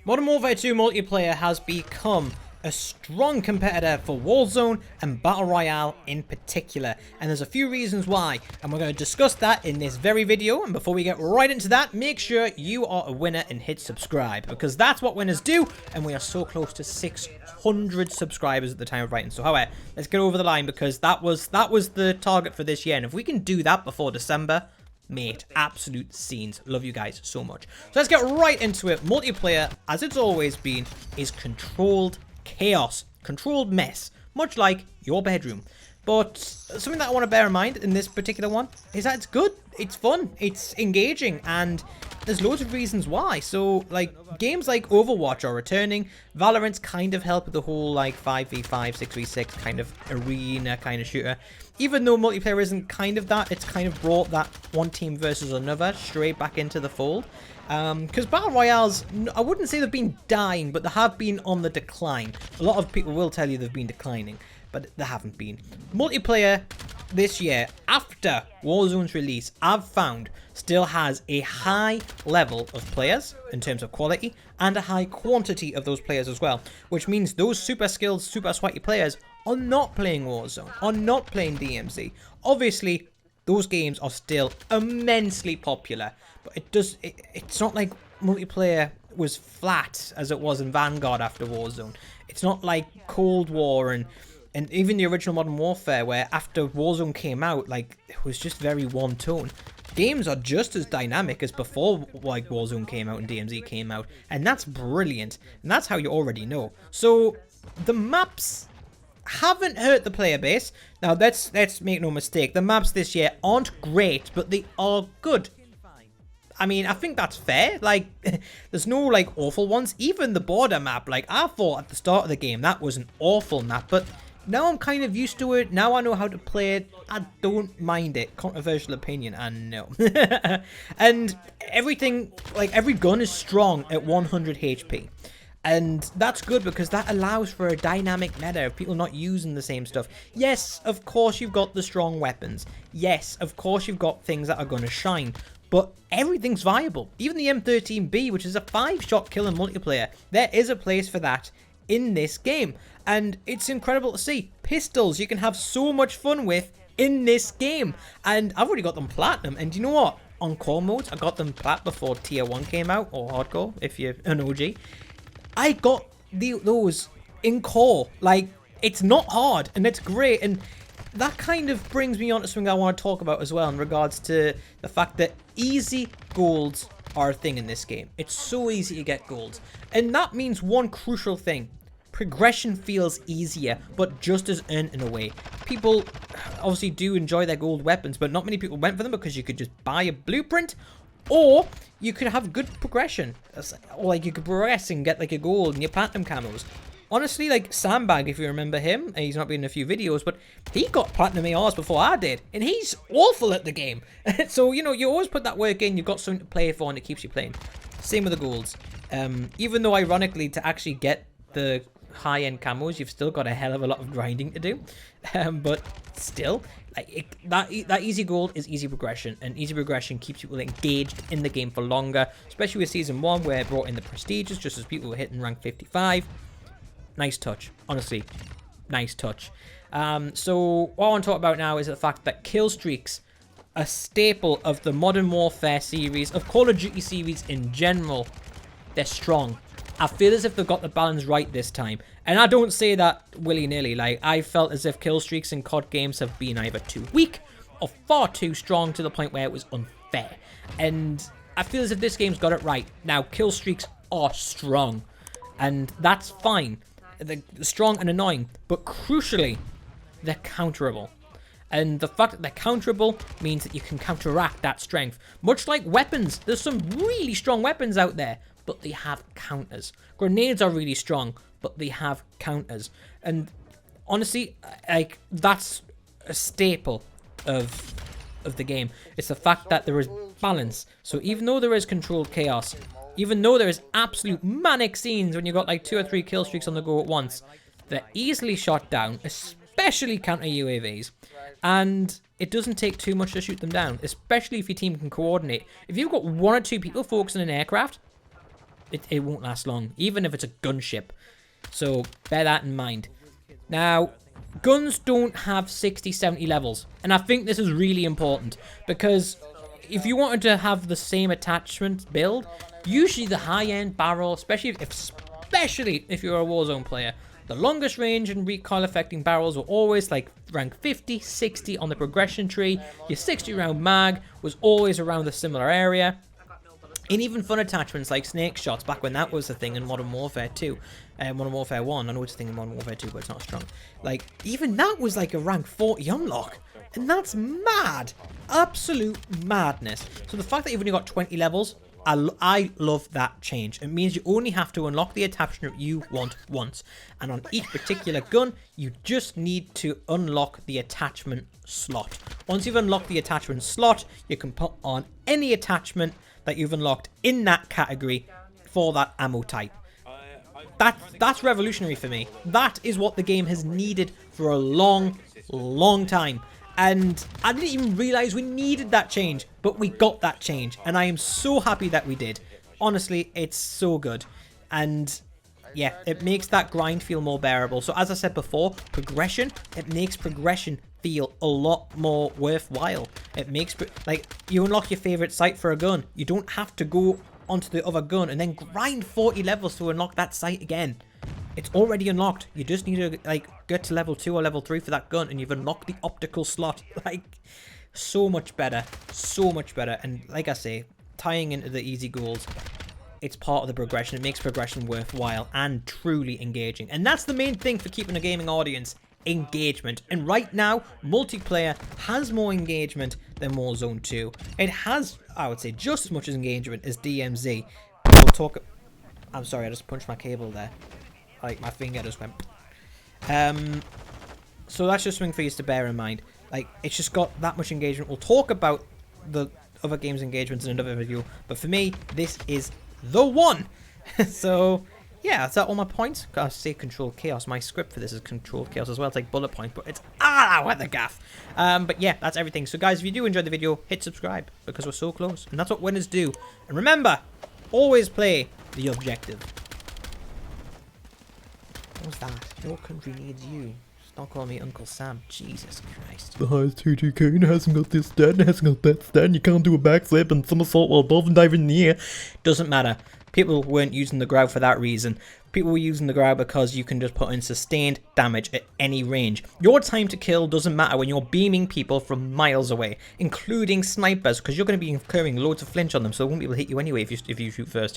Modern Warfare 2 multiplayer has become a strong competitor for Warzone and Battle Royale in particular, and there's a few reasons why, and we're going to discuss that in this very video. And before we get right into that, make sure you are a winner and hit subscribe, because that's what winners do, and we are so close to 600 subscribers at the time of writing. So however, let's get over the line, because that was the target for this year, and if we can do that before December, mate, absolute scenes. Love you guys so much. So let's get right into it. Multiplayer, as it's always been, is controlled chaos, controlled mess, much like your bedroom. But something that I want to bear in mind in this particular one is that it's good, it's fun, it's engaging, and there's loads of reasons why. So, like, games like Overwatch are returning. Valorant's kind of helped with the whole, like, 5v5, 6v6 kind of arena kind of shooter. Even though multiplayer isn't kind of that, it's kind of brought that one team versus another straight back into the fold. Because Battle Royales, I wouldn't say they've been dying, but they have been on the decline. A lot of people will tell you they've been declining, but they haven't been. Multiplayer this year, after Warzone's release, I've found still has a high level of players in terms of quality, and a high quantity of those players as well. Which means those super skilled, super sweaty players are not playing Warzone, are not playing DMZ. Obviously, those games are still immensely popular, but it's not like multiplayer was flat as it was in Vanguard after Warzone. It's not like Cold War and even the original Modern Warfare, where after Warzone came out, like, it was just very one tone. Games are just as dynamic as before, like, Warzone came out and DMZ came out, and that's brilliant, and that's how you already know. So the maps haven't hurt the player base. Now let's make no mistake, the maps this year aren't great, but they are good. I mean, I think that's fair. Like, there's no, like, awful ones. Even the border map, like, I thought at the start of the game that was an awful map, but now I'm kind of used to it. Now I know how to play it. I don't mind it. Controversial opinion, I know. And everything, like, every gun is strong at 100 HP. And that's good, because that allows for a dynamic meta of people not using the same stuff. Yes, of course you've got the strong weapons. Yes, of course you've got things that are going to shine. But everything's viable. Even the M13B, which is a 5-shot kill in multiplayer, there is a place for that in this game. And it's incredible to see. Pistols you can have so much fun with in this game. And I've already got them platinum. And you know what? On core modes, I got them plat before tier 1 came out, or hardcore if you're an OG. I got those in core. Like, it's not hard, and it's great. And that kind of brings me on to something I want to talk about as well, in regards to the fact that easy golds are a thing in this game. It's so easy to get golds. And that means one crucial thing. Progression feels easier, but just as earned in a way. People obviously do enjoy their gold weapons, but not many people went for them because you could just buy a blueprint, or you could have good progression. Or, like, you could progress and get, like, a gold and your platinum camos. Honestly, like, Sandbag, if you remember him, and he's not been in a few videos, but he got platinum ARs before I did, and he's awful at the game. So, you know, you always put that work in, you've got something to play for, and it keeps you playing. Same with the golds. Even though, ironically, to actually get the high-end camos, you've still got a hell of a lot of grinding to do. But still, like, that easy gold is easy progression, and easy progression keeps people engaged in the game for longer, especially with Season 1, where it brought in the prestiges just as people were hitting rank 55. Nice touch. Honestly, nice touch. So what I want to talk about now is the fact that kill streaks, a staple of the Modern Warfare series, of Call of Duty series in general, they're strong. I feel as if they've got the balance right this time. And I don't say that willy-nilly. Like, I felt as if kill streaks in COD games have been either too weak or far too strong, to the point where it was unfair. And I feel as if this game's got it right. Now, kill streaks are strong, and that's fine. They're strong and annoying, but crucially, they're counterable. And the fact that they're counterable means that you can counteract that strength. Much like weapons, there's some really strong weapons out there, but they have counters. Grenades are really strong, but they have counters. And honestly, like, that's a staple of the game. It's the fact that there is balance. So even though there is controlled chaos, even though there is absolute manic scenes when you've got like 2 or 3 kill streaks on the go at once, they're easily shot down, especially counter UAVs. And it doesn't take too much to shoot them down, especially if your team can coordinate. If you've got 1 or 2 people focusing on an aircraft, it won't last long, even if it's a gunship. So bear that in mind. Now, guns don't have 60, 70 levels. And I think this is really important because if you wanted to have the same attachment build, usually the high-end barrel, especially if you're a Warzone player, the longest range and recoil affecting barrels were always like rank 50, 60 on the progression tree. Your 60 round mag was always around the similar area. And even fun attachments like snake shots, back when that was a thing in Modern Warfare 2, Modern Warfare 1, I know it's a thing in Modern Warfare 2, but it's not strong. Like, even that was like a rank 40 unlock. And that's mad. Absolute madness. So the fact that you've only got 20 levels, I love that change. It means you only have to unlock the attachment you want once. And on each particular gun, you just need to unlock the attachment slot. Once you've unlocked the attachment slot, you can put on any attachment that you've unlocked in that category for that ammo type. That's revolutionary for me. That is what the game has needed for a long, long time. And I didn't even realize we needed that change, but we got that change. And I am so happy that we did. Honestly, it's so good. And yeah, it makes that grind feel more bearable. So as I said before, progression, it makes progression feel a lot more worthwhile. It makes, like, you unlock your favorite sight for a gun. You don't have to go onto the other gun and then grind 40 levels to unlock that sight again. It's already unlocked. You just need to, like, get to level 2 or level 3 for that gun and you've unlocked the optical slot. Like, so much better. So much better. And like I say, tying into the easy goals, it's part of the progression. It makes progression worthwhile and truly engaging. And that's the main thing for keeping a gaming audience: engagement. And right now, multiplayer has more engagement than Warzone 2. It has, I would say, just as much engagement as DMZ. We'll talk... I'm sorry, I just punched my cable there. Like, my finger just went... So that's just something for you to bear in mind. Like, it's just got that much engagement. We'll talk about the other games' engagements in another video. But for me, this is the one. So... yeah, that's all my points. Gotta say Control Chaos. My script for this is Control Chaos as well. It's like bullet point, but it's what the gaff. But yeah, that's everything. So guys, if you do enjoy the video, hit subscribe because we're so close. And that's what winners do. And remember, always play the objective. What was that? Your country needs you. Don't call me Uncle Sam. Jesus Christ. The highest 2K hasn't got this stat and hasn't got that stat and you can't do a backflip and somersault while above and diving in the air. Doesn't matter. People weren't using the Grau for that reason. People were using the Grau because you can just put in sustained damage at any range. Your time to kill doesn't matter when you're beaming people from miles away, including snipers, because you're going to be incurring loads of flinch on them, so they won't be able to hit you anyway if you shoot first.